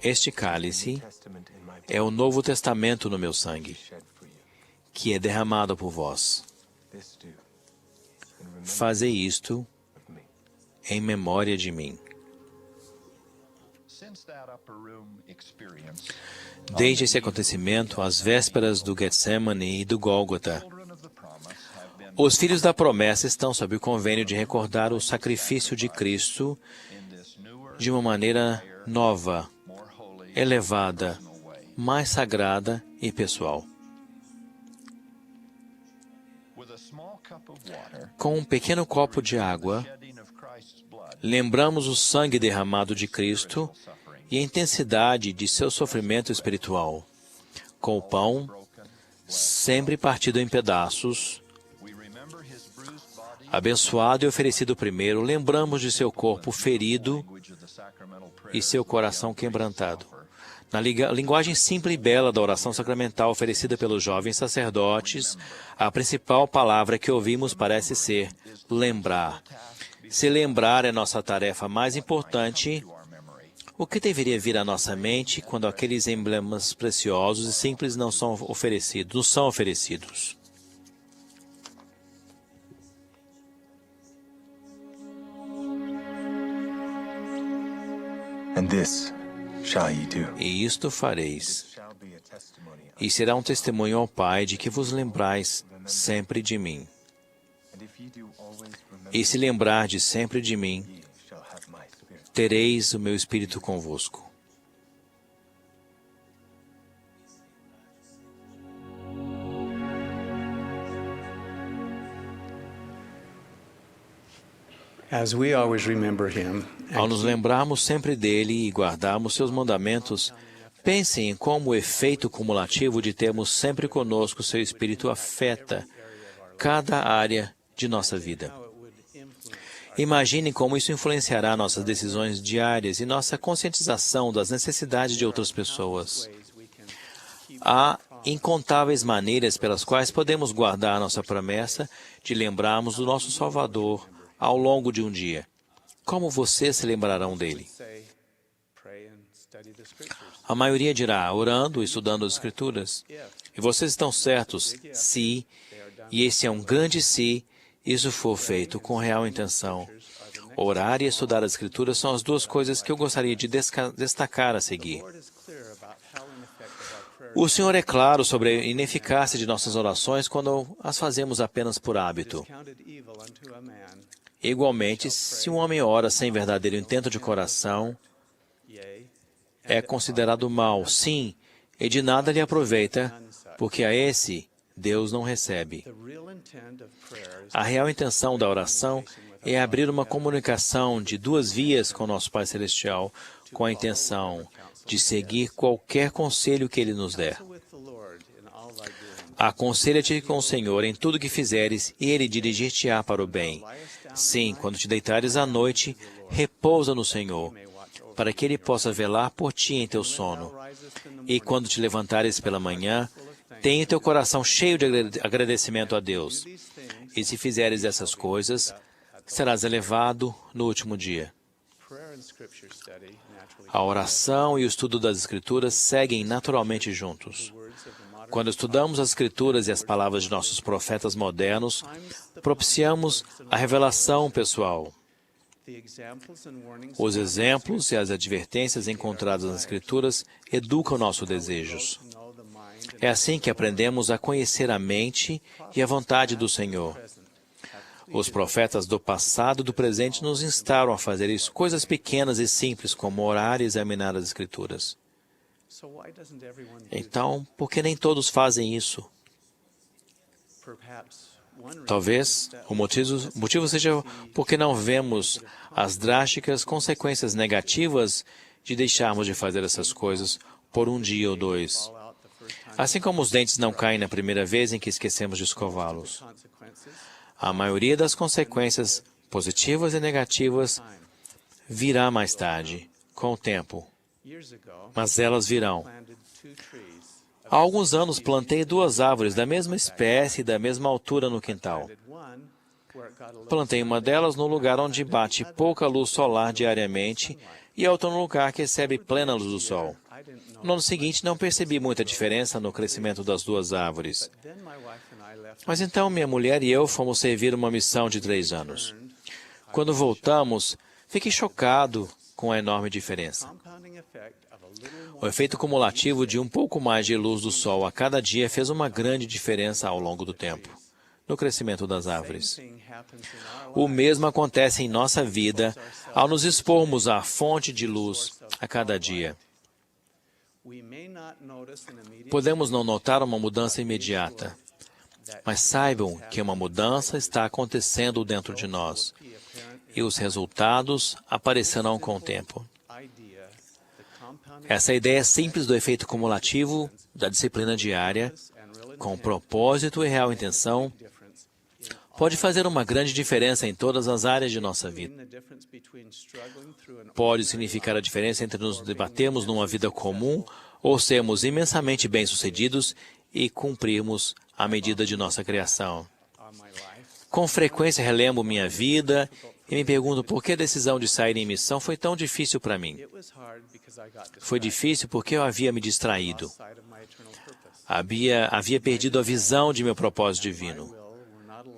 Este cálice é o Novo Testamento no meu sangue, que é derramado por vós. Fazei isto em memória de mim. Desde esse acontecimento, às vésperas do Getsemane e do Gólgota, os filhos da promessa estão sob o convênio de recordar o sacrifício de Cristo de uma maneira nova, elevada, mais sagrada e pessoal. Com um pequeno copo de água, lembramos o sangue derramado de Cristo e a intensidade de seu sofrimento espiritual. Com o pão, sempre partido em pedaços, abençoado e oferecido primeiro, lembramos de seu corpo ferido e seu coração quebrantado. Na linguagem simples e bela da oração sacramental oferecida pelos jovens sacerdotes, a principal palavra que ouvimos parece ser lembrar. Se lembrar é nossa tarefa mais importante, o que deveria vir à nossa mente quando aqueles emblemas preciosos e simples nos são oferecidos? E isto fareis, e será um testemunho ao Pai de que vos lembrais sempre de mim. E se lembrardes sempre de mim, tereis o meu Espírito convosco. Ao nos lembrarmos sempre dele e guardarmos seus mandamentos, pensem em como o efeito cumulativo de termos sempre conosco seu Espírito afeta cada área de nossa vida. Imaginem como isso influenciará nossas decisões diárias e nossa conscientização das necessidades de outras pessoas. Há incontáveis maneiras pelas quais podemos guardar nossa promessa de lembrarmos do nosso Salvador ao longo de um dia. Como vocês se lembrarão dele? A maioria dirá, orando e estudando as Escrituras. E vocês estão certos, se, e esse é um grande se, isso for feito com real intenção. Orar e estudar as Escrituras são as duas coisas que eu gostaria de destacar a seguir. O Senhor é claro sobre a ineficácia de nossas orações quando as fazemos apenas por hábito. Igualmente, se um homem ora sem verdadeiro intento de coração, é considerado mau, sim, e de nada lhe aproveita, porque a esse Deus não recebe. A real intenção da oração é abrir uma comunicação de duas vias com nosso Pai Celestial, com a intenção de seguir qualquer conselho que Ele nos der. Aconselha-te com o Senhor em tudo que fizeres, e Ele dirigir-te-á para o bem. Sim, quando te deitares à noite, repousa no Senhor, para que Ele possa velar por ti em teu sono. E quando te levantares pela manhã, tenha teu coração cheio de agradecimento a Deus. E se fizeres essas coisas, serás elevado no último dia. A oração e o estudo das Escrituras seguem naturalmente juntos. Quando estudamos as Escrituras e as palavras de nossos profetas modernos, propiciamos a revelação pessoal. Os exemplos e as advertências encontradas nas Escrituras educam nossos desejos. É assim que aprendemos a conhecer a mente e a vontade do Senhor. Os profetas do passado e do presente nos instaram a fazer isso, coisas pequenas e simples como orar e examinar as Escrituras. Então, por que nem todos fazem isso? Talvez o motivo seja porque não vemos as drásticas consequências negativas de deixarmos de fazer essas coisas por um dia ou dois. Assim como os dentes não caem na primeira vez em que esquecemos de escová-los. A maioria das consequências, positivas e negativas, virá mais tarde, com o tempo. Mas elas virão. Há alguns anos plantei 2 árvores da mesma espécie e da mesma altura no quintal. Plantei uma delas no lugar onde bate pouca luz solar diariamente e a outra no lugar que recebe plena luz do sol. No ano seguinte, não percebi muita diferença no crescimento das 2 árvores. Mas então minha mulher e eu fomos servir uma missão de 3 anos. Quando voltamos, fiquei chocado com a enorme diferença. O efeito cumulativo de um pouco mais de luz do sol a cada dia fez uma grande diferença ao longo do tempo, no crescimento das árvores. O mesmo acontece em nossa vida ao nos expormos à fonte de luz a cada dia. Podemos não notar uma mudança imediata, mas saibam que uma mudança está acontecendo dentro de nós e os resultados aparecerão com o tempo. Essa ideia simples do efeito cumulativo da disciplina diária, com propósito e real intenção, pode fazer uma grande diferença em todas as áreas de nossa vida. Pode significar a diferença entre nos debatermos numa vida comum ou sermos imensamente bem-sucedidos e cumprirmos a medida de nossa criação. Com frequência relembro minha vida e me pergunto por que a decisão de sair em missão foi tão difícil para mim. Foi difícil porque eu havia me distraído. Havia perdido a visão de meu propósito divino.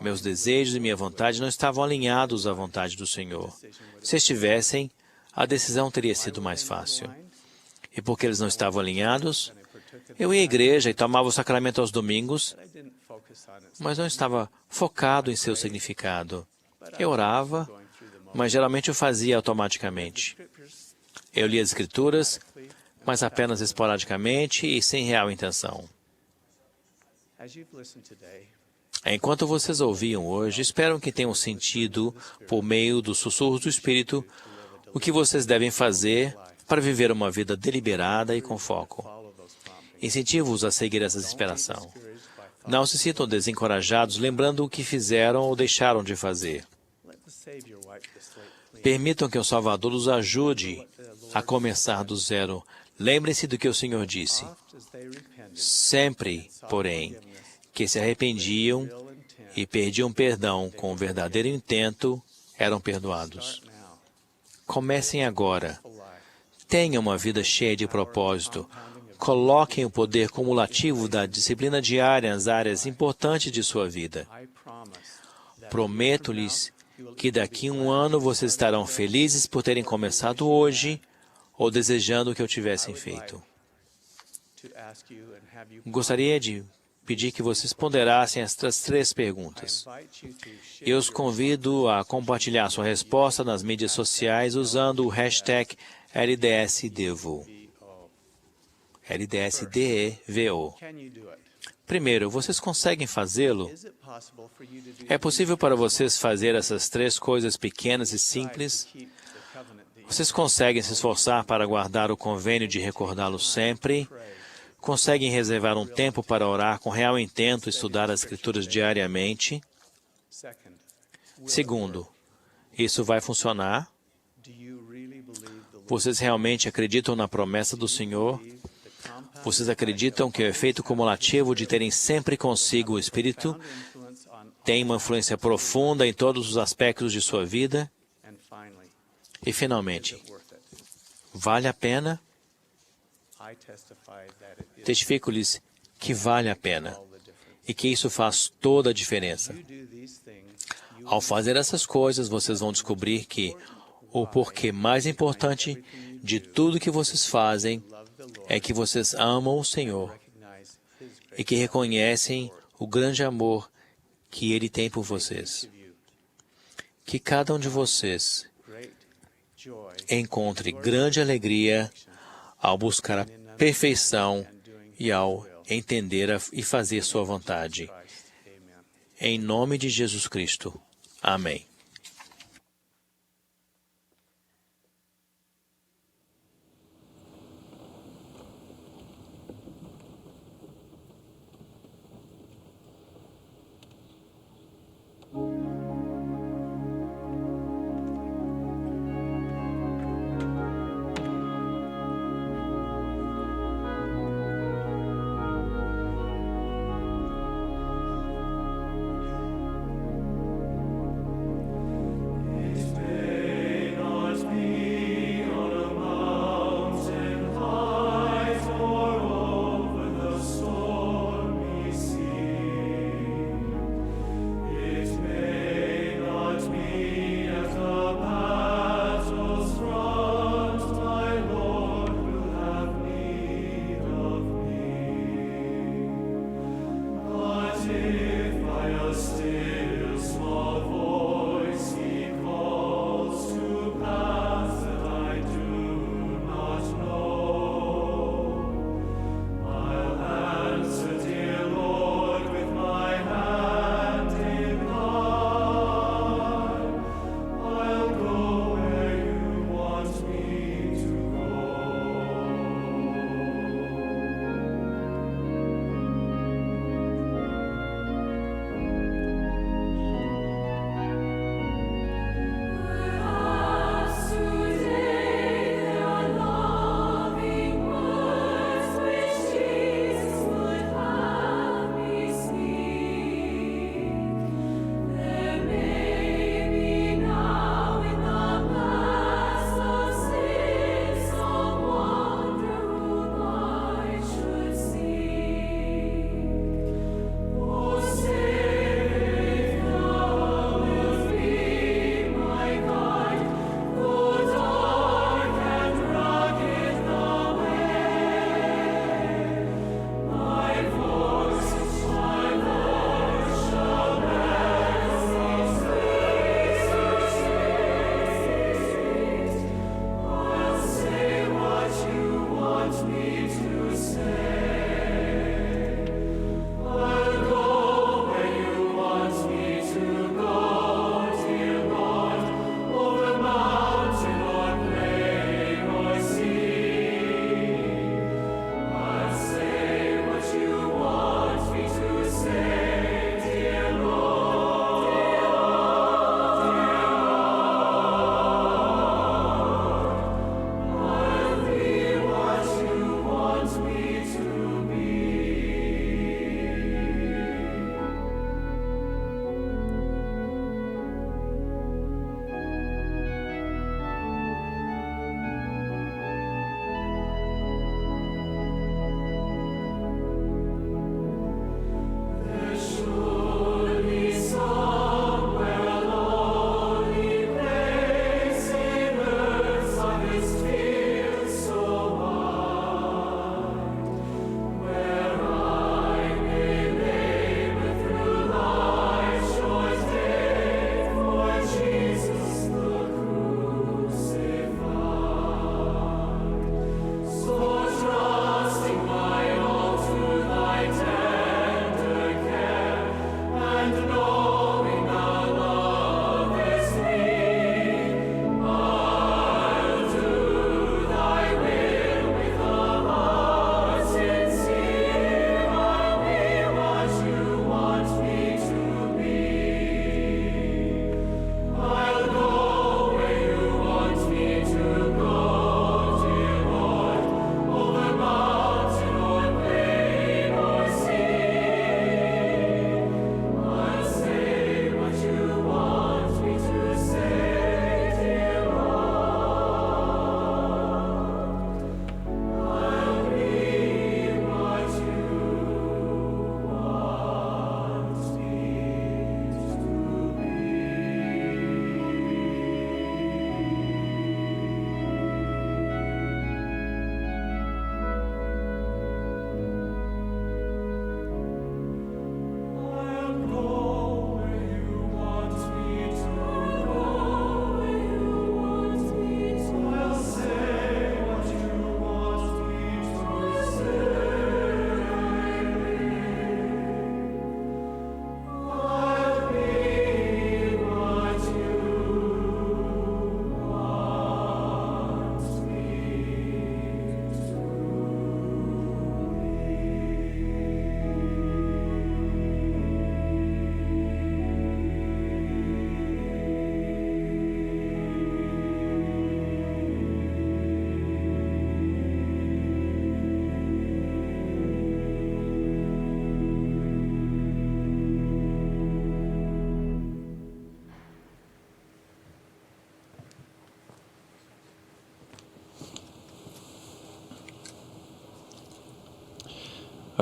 Meus desejos e minha vontade não estavam alinhados à vontade do Senhor. Se estivessem, a decisão teria sido mais fácil. E porque eles não estavam alinhados, eu ia à igreja e tomava o sacramento aos domingos, mas não estava focado em seu significado. Eu orava, mas geralmente o fazia automaticamente. Eu lia as Escrituras, mas apenas esporadicamente e sem real intenção. Enquanto vocês ouviam hoje, espero que tenham sentido, por meio dos sussurros do Espírito, o que vocês devem fazer para viver uma vida deliberada e com foco. Incentivo-os a seguir essa inspiração. Não se sintam desencorajados lembrando o que fizeram ou deixaram de fazer. Permitam que o Salvador os ajude a começar do zero. Lembrem-se do que o Senhor disse. Sempre, porém, que se arrependiam e pediam perdão com o verdadeiro intento, eram perdoados. Comecem agora. Tenham uma vida cheia de propósito. Coloquem o poder cumulativo da disciplina diária nas áreas importantes de sua vida. Prometo-lhes que daqui a 1 ano vocês estarão felizes por terem começado hoje ou desejando que eu tivessem feito. Gostaria de pedir que vocês ponderassem estas 3 perguntas. Eu os convido a compartilhar sua resposta nas mídias sociais usando o hashtag LDSDevo. LDSDEVO. Primeiro, vocês conseguem fazê-lo? É possível para vocês fazer essas 3 coisas pequenas e simples? Vocês conseguem se esforçar para guardar o convênio de recordá-lo sempre? Conseguem reservar um tempo para orar com real intento e estudar as Escrituras diariamente? Segundo, isso vai funcionar? Vocês realmente acreditam na promessa do Senhor? Vocês acreditam que o efeito cumulativo de terem sempre consigo o Espírito tem uma influência profunda em todos os aspectos de sua vida? E, finalmente, vale a pena? Testifico-lhes que vale a pena e que isso faz toda a diferença. Ao fazer essas coisas, vocês vão descobrir que o porquê mais importante de tudo que vocês fazem é que vocês amam o Senhor e que reconhecem o grande amor que Ele tem por vocês. Que cada um de vocês great joy encontre grande alegria ao buscar a perfeição e ao entender e fazer sua vontade. Christ. Amen. Em nome de Jesus Cristo. Amém.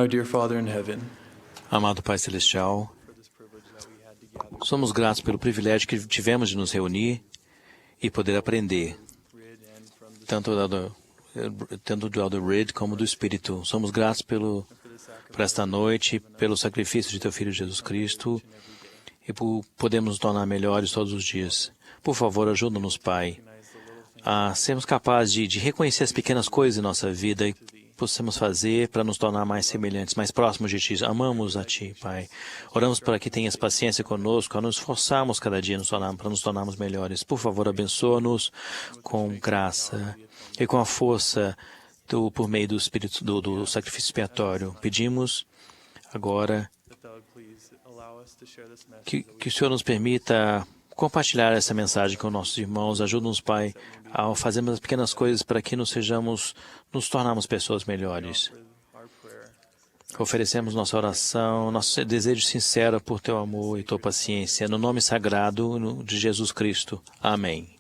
Our dear Father in heaven, Amado Pai Celestial, somos gratos pelo privilégio que tivemos de nos reunir e poder aprender, tanto do Elder Reed como do Espírito. Somos gratos por esta noite, pelo sacrifício de Teu Filho Jesus Cristo e por podermos nos tornar melhores todos os dias. Por favor, ajuda-nos, Pai, a sermos capazes de reconhecer as pequenas coisas em nossa vida e possamos fazer para nos tornar mais semelhantes, mais próximos de Ti. Amamos a Ti, Pai. Oramos para que tenhas paciência conosco, a nos esforçarmos cada dia para nos tornarmos melhores. Por favor, abençoa-nos com graça e com a força por meio do Espírito, do sacrifício expiatório. Pedimos agora que o Senhor nos permita compartilhar essa mensagem com nossos irmãos. Ajuda-nos, Pai, a fazermos as pequenas coisas para que nos tornarmos pessoas melhores. Oferecemos nossa oração, nosso desejo sincero por Teu amor e Tua paciência, no nome sagrado de Jesus Cristo. Amém.